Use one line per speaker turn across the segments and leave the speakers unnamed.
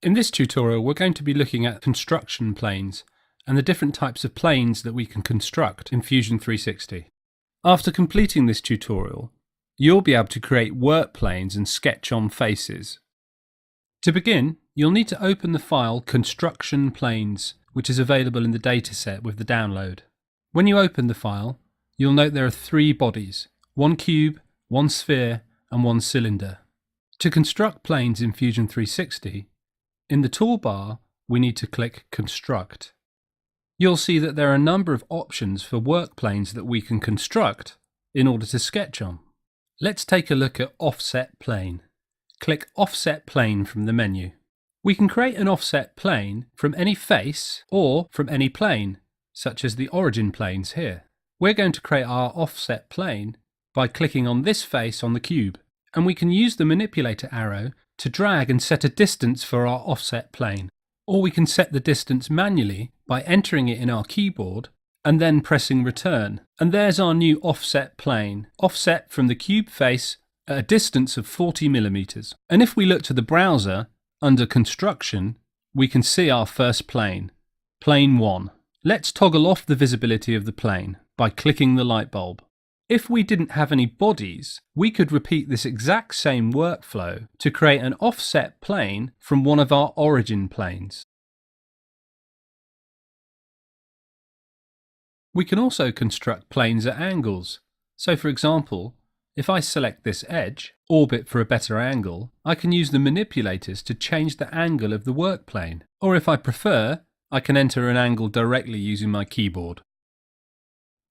In this tutorial we're going to be looking at construction planes and the different types of planes that we can construct in Fusion 360. After completing this tutorial, you'll be able to create work planes and sketch on faces. To begin, you'll need to open the file Construction Planes, which is available in the dataset with the download. When you open the file, you'll note there are three bodies, one cube, one sphere and one cylinder. To construct planes in Fusion 360, in the toolbar we need to click Construct. You'll see that there are a number of options for work planes that we can construct in order to sketch on. Let's take a look at Offset Plane. Click Offset Plane from the menu. We can create an offset plane from any face or from any plane, such as the origin planes here. We're going to create our offset plane by clicking on this face on the cube, and we can use the manipulator arrow to drag and set a distance for our offset plane. Or we can set the distance manually by entering it in our keyboard and then pressing return. And there's our new offset plane, offset from the cube face at a distance of 40 millimeters. And if we look to the browser under construction, we can see our first plane, plane 1. Let's toggle off the visibility of the plane by clicking the light bulb. If we didn't have any bodies, we could repeat this exact same workflow to create an offset plane from one of our origin planes. We can also construct planes at angles. So for example, if I select this edge, orbit for a better angle, I can use the manipulators to change the angle of the work plane. Or if I prefer, I can enter an angle directly using my keyboard.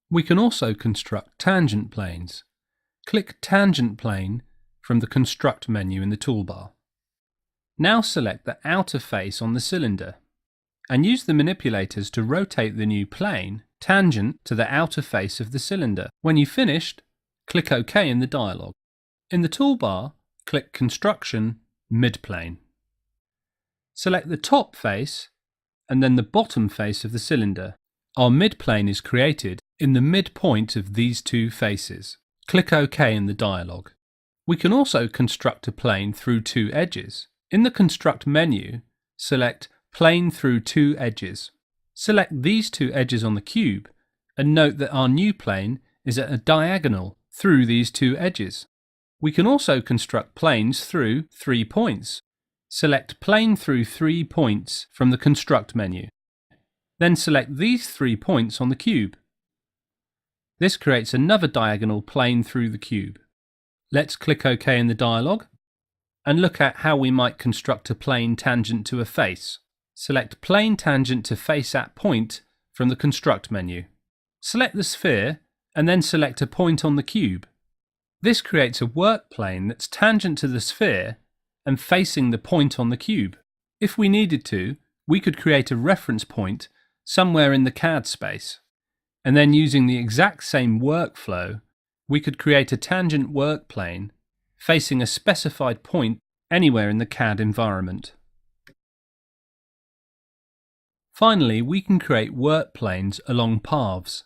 We can also construct tangent planes. Click Tangent Plane from the Construct menu in the toolbar. Now select the outer face on the cylinder and use the manipulators to rotate the new plane tangent to the outer face of the cylinder. When you've finished, click OK in the dialog. In the toolbar, click Construction Midplane. Select the top face and then the bottom face of the cylinder. Our midplane is created in the midpoint of these two faces. Click OK in the dialog. We can also construct a plane through two edges. In the Construct menu, select Plane through two edges. Select these two edges on the cube and note that our new plane is at a diagonal through these two edges. We can also construct planes through 3 points. Select Plane through 3 points from the Construct menu. Then select these 3 points on the cube. This creates another diagonal plane through the cube. Let's click OK in the dialog and look at how we might construct a plane tangent to a face. Select Plane tangent to face at point from the Construct menu. Select the sphere and then select a point on the cube. This creates a work plane that's tangent to the sphere and facing the point on the cube. If we needed to, we could create a reference point somewhere in the CAD space. And then using the exact same workflow, we could create a tangent work plane facing a specified point anywhere in the CAD environment. Finally, we can create work planes along paths.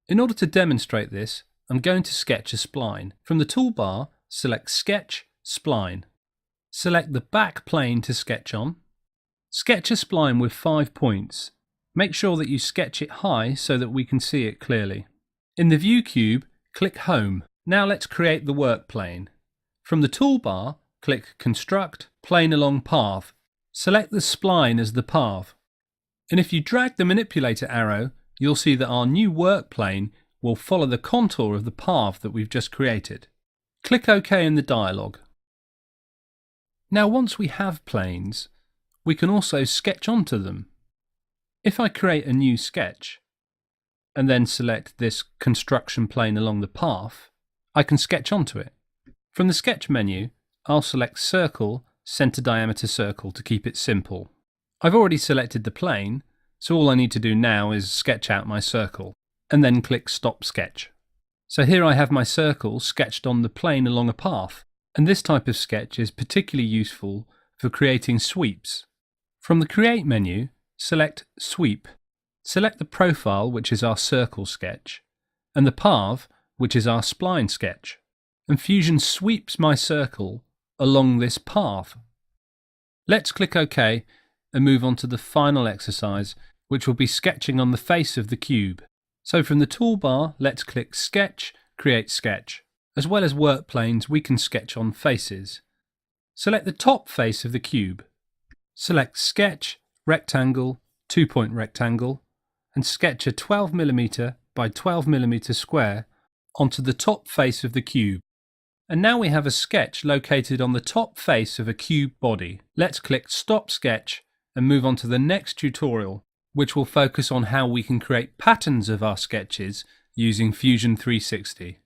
In order to demonstrate this, I'm going to sketch a spline. From the toolbar, select Sketch, Spline. Select the back plane to sketch on. Sketch a spline with 5 points. Make sure that you sketch it high so that we can see it clearly. In the View cube, click Home. Now let's create the work plane. From the toolbar, click Construct, Plane along Path. Select the spline as the path. And if you drag the manipulator arrow, you'll see that our new work plane will follow the contour of the path that we've just created. Click OK in the dialog. Now once we have planes, we can also sketch onto them. If I create a new sketch and then select this construction plane along the path, I can sketch onto it. From the Sketch menu, I'll select Circle, Center Diameter Circle to keep it simple. I've already selected the plane, so all I need to do now is sketch out my circle and then click Stop Sketch. So here I have my circle sketched on the plane along a path, and this type of sketch is particularly useful for creating sweeps. From the Create menu, select Sweep. Select the profile, which is our circle sketch, and the path, which is our spline sketch. And Fusion sweeps my circle along this path. Let's click OK and move on to the final exercise, which will be sketching on the face of the cube. So from the toolbar, let's click Sketch, Create Sketch. As well as work planes, we can sketch on faces. Select the top face of the cube. Select Sketch, Rectangle, 2-point rectangle, and sketch a 12mm by 12mm square onto the top face of the cube. And now we have a sketch located on the top face of a cube body. Let's click Stop Sketch and move on to the next tutorial, which will focus on how we can create patterns of our sketches using Fusion 360.